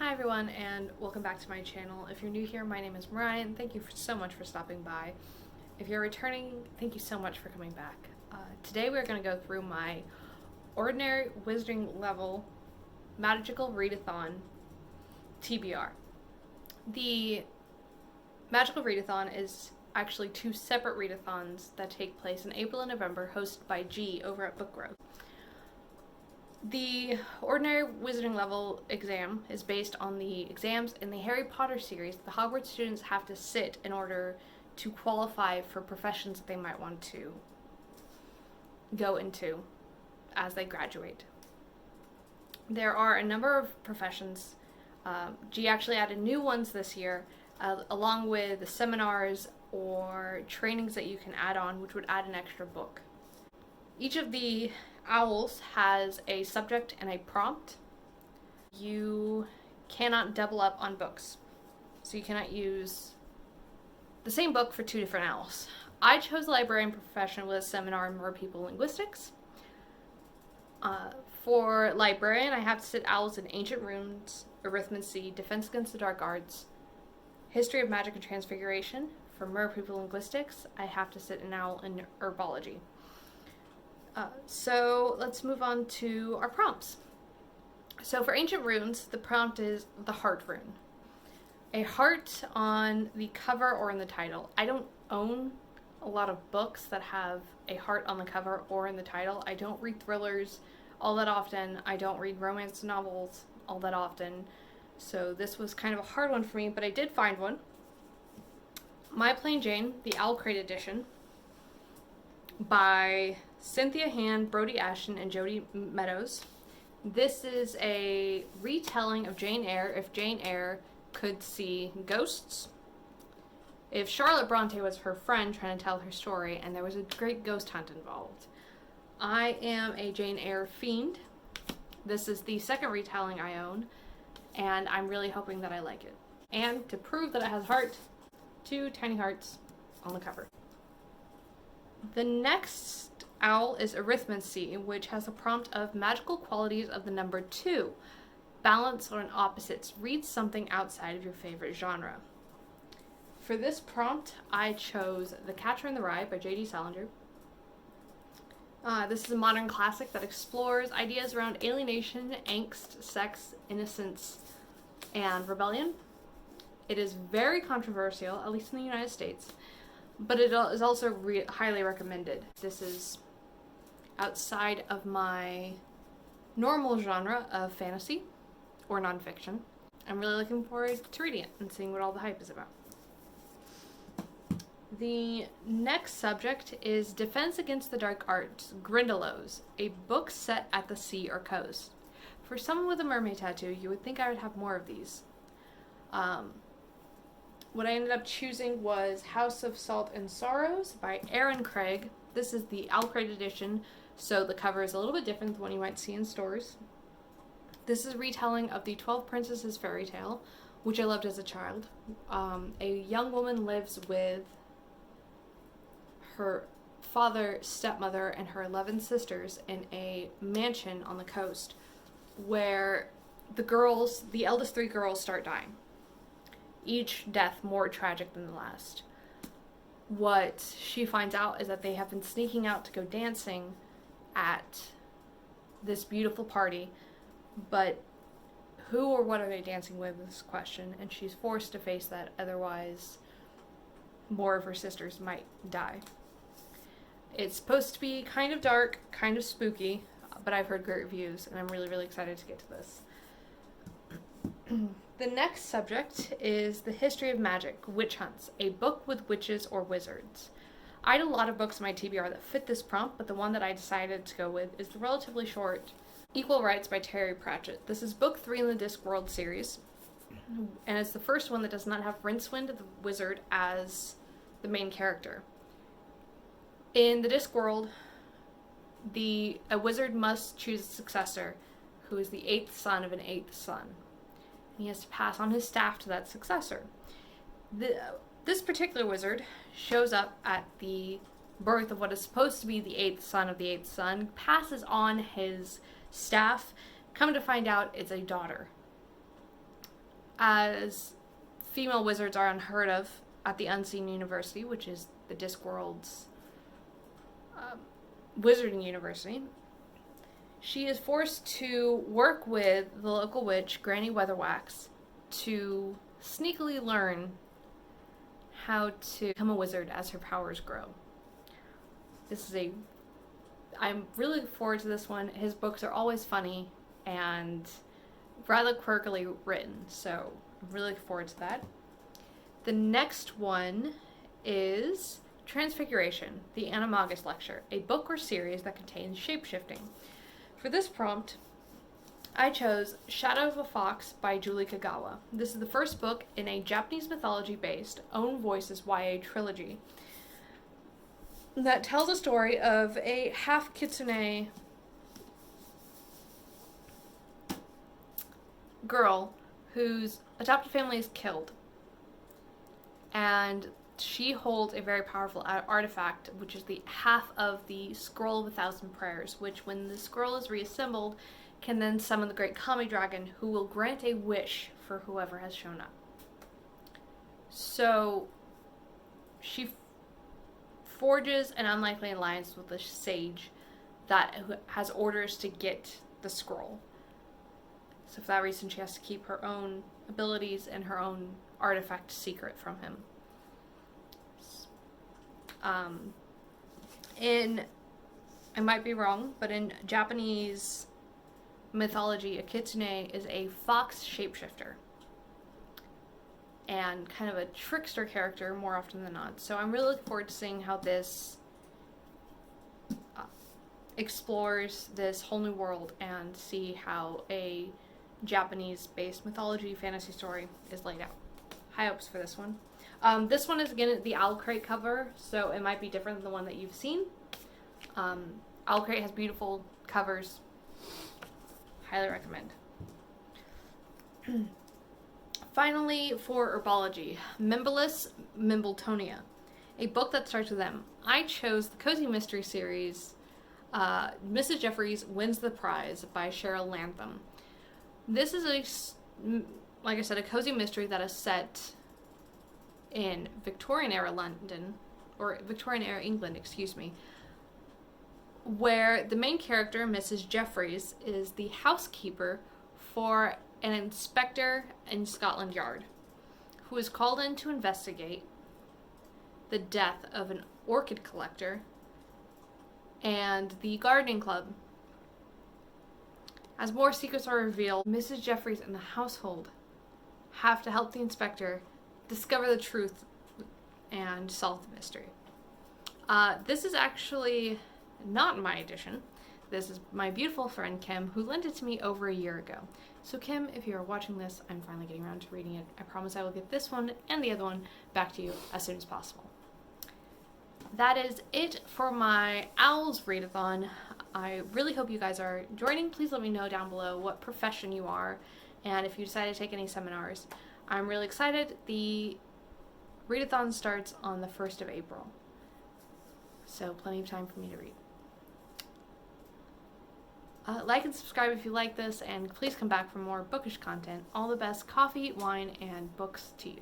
Hi everyone, and welcome back to my channel. If you're new here, my name is Mariah. Thank you so much for stopping by. If you're returning, thank you so much for coming back. Today we're going to go through my Ordinary Wizarding Level Magical Readathon TBR. The Magical Readathon is actually two separate readathons that take place in April and November, hosted by G over at Book Growth. The Ordinary Wizarding Level exam is based on the exams in the Harry Potter series the Hogwarts students have to sit in order to qualify for professions that they might want to go into as they graduate. There are a number of professions. G actually added new ones this year, along with the seminars or trainings that you can add on, which would add an extra book. Each of the owls has a subject and a prompt. You cannot double up on books, so you cannot use the same book for two different owls. I chose librarian profession with a seminar in More People Linguistics. For librarian, I have to sit owls in Ancient Runes, Arrhythmia, Defense Against the Dark Arts, History of Magic and Transfiguration. For Mer People Linguistics, I have to sit an owl in Herbology. So let's move on to our prompts. So for Ancient Runes, the prompt is the heart rune. A heart on the cover or in the title. I don't own a lot of books that have a heart on the cover or in the title. I don't read thrillers all that often. I don't read romance novels all that often. So this was kind of a hard one for me, but I did find one. My Plain Jane, the Owl Crate Edition, by Cynthia Hand, Brody Ashton, and Jody Meadows. This is a retelling of Jane Eyre if Jane Eyre could see ghosts. If Charlotte Bronte was her friend trying to tell her story and there was a great ghost hunt involved. I am a Jane Eyre fiend. This is the second retelling I own, and I'm really hoping that I like it. And to prove that it has heart, 2 tiny hearts on the cover. The next owl is Arrhythmia, which has a prompt of magical qualities of the number 2. Balance on opposites. Read something outside of your favorite genre. For this prompt, I chose The Catcher in the Rye by J.D. Salinger. This is a modern classic that explores ideas around alienation, angst, sex, innocence, and rebellion. It is very controversial, at least in the United States, but it is also highly recommended. This is outside of my normal genre of fantasy or nonfiction. I'm really looking forward to reading it and seeing what all the hype is about. The next subject is Defense Against the Dark Arts, Grindylows, a book set at the sea or coast. For someone with a mermaid tattoo, you would think I would have more of these. What I ended up choosing was House of Salt and Sorrows by Aaron Craig. This is the Owl Crate edition, so the cover is a little bit different than what you might see in stores. This is a retelling of the 12 Princesses fairy tale, which I loved as a child. A young woman lives with her father, stepmother, and her 11 sisters in a mansion on the coast where the eldest 3 girls start dying. Each death more tragic than the last. What she finds out is that they have been sneaking out to go dancing at this beautiful party, but who or what are they dancing with is the question, and she's forced to face that, otherwise more of her sisters might die. It's supposed to be kind of dark, kind of spooky, but I've heard great reviews, and I'm really, really excited to get to this. The next subject is The History of Magic, Witch Hunts, a book with witches or wizards. I had a lot of books in my TBR that fit this prompt, but the one that I decided to go with is the relatively short Equal Rights by Terry Pratchett. This is book 3 in the Discworld series, and it's the first one that does not have Rincewind the Wizard as the main character. In the Discworld, a wizard must choose a successor who is the 8th son of an 8th son. He has to pass on his staff to that successor. This particular wizard shows up at the birth of what is supposed to be the 8th son of the 8th son, passes on his staff, come to find out it's a daughter. as female wizards are unheard of at the Unseen University, which is the Discworld's wizarding university. She is forced to work with the local witch, Granny Weatherwax, to sneakily learn how to become a wizard as her powers grow. I'm really looking forward to this one. His books are always funny and rather quirkily written, so I'm really looking forward to that. The next one is Transfiguration, the Animagus Lecture, a book or series that contains shapeshifting. For this prompt, I chose Shadow of a Fox by Julie Kagawa. This is the first book in a Japanese mythology-based Own Voices YA trilogy that tells a story of a half kitsune girl whose adopted family is killed. And she holds a very powerful artifact, which is the half of the Scroll of 1,000 Prayers, which, when the scroll is reassembled, can then summon the great Kami Dragon, who will grant a wish for whoever has shown up. So, she forges an unlikely alliance with the sage that has orders to get the scroll. So for that reason, she has to keep her own abilities and her own artifact secret from him. I might be wrong, but in Japanese mythology, a kitsune is a fox shapeshifter and kind of a trickster character more often than not. So I'm really looking forward to seeing how this explores this whole new world and see how a Japanese-based mythology fantasy story is laid out. High hopes for this one. This one is, again, the Owl Crate cover, so it might be different than the one that you've seen. Owl Crate has beautiful covers. Highly recommend. Finally, for herbology, Mimblelus Mimbletonia, a book that starts with M. I chose the Cozy Mystery series, Mrs. Jeffries Wins the Prize by Cheryl Lantham. This is like I said, a cozy mystery that is set in Victorian era London, or Victorian era England, excuse me, where the main character, Mrs. Jeffries, is the housekeeper for an inspector in Scotland Yard, who is called in to investigate the death of an orchid collector and the gardening club. As more secrets are revealed, Mrs. Jeffries and the household have to help the inspector discover the truth and solve the mystery. This is actually not my edition. This is my beautiful friend Kim, who lent it to me over a year ago. So Kim, if you are watching this, I'm finally getting around to reading it. I promise I will get this one and the other one back to you as soon as possible. That is it for my Owls Readathon. I really hope you guys are joining. Please let me know down below what profession you are and if you decide to take any seminars. I'm really excited. The Readathon starts on the 1st of April. So plenty of time for me to read. Like and subscribe if you like this, and please come back for more bookish content. All the best coffee, wine, and books to you.